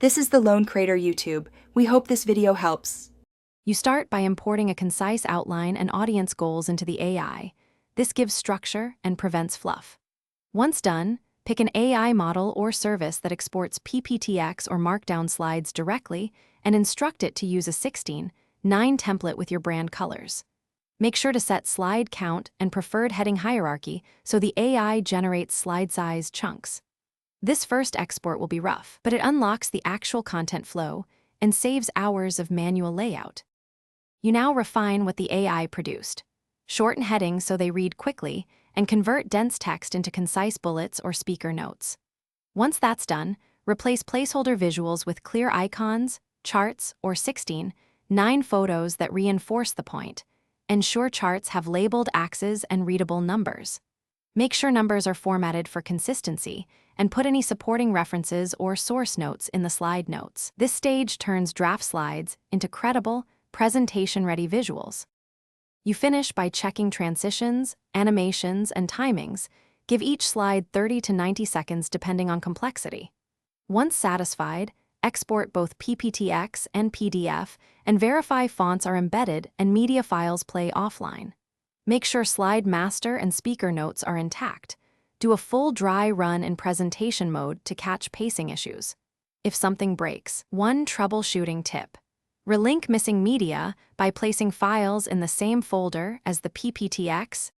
This is the Lone Crater YouTube. We hope this video helps. You start by importing a concise outline and audience goals into the AI. This gives structure and prevents fluff. Once done, pick an AI model or service that exports PPTX or Markdown slides directly and instruct it to use a 16:9 template with your brand colors. Make sure to set slide count and preferred heading hierarchy so the AI generates slide-sized chunks. This first export will be rough, but it unlocks the actual content flow and saves hours of manual layout. You now refine what the AI produced. Shorten headings so they read quickly, and convert dense text into concise bullets or speaker notes. Once that's done, replace placeholder visuals with clear icons, charts, or 16:9 photos that reinforce the point. Ensure charts have labeled axes and readable numbers. Make sure numbers are formatted for consistency, and put any supporting references or source notes in the slide notes. This stage turns draft slides into credible, presentation-ready visuals. You finish by checking transitions, animations, and timings. Give each slide 30 to 90 seconds depending on complexity. Once satisfied, export both PPTX and PDF and verify fonts are embedded and media files play offline. Make sure slide master and speaker notes are intact. Do a full dry run in presentation mode to catch pacing issues. If something breaks, one troubleshooting tip: relink missing media by placing files in the same folder as the PPTX.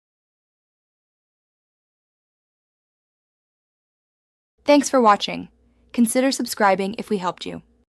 Thanks for watching. Consider subscribing if we helped you.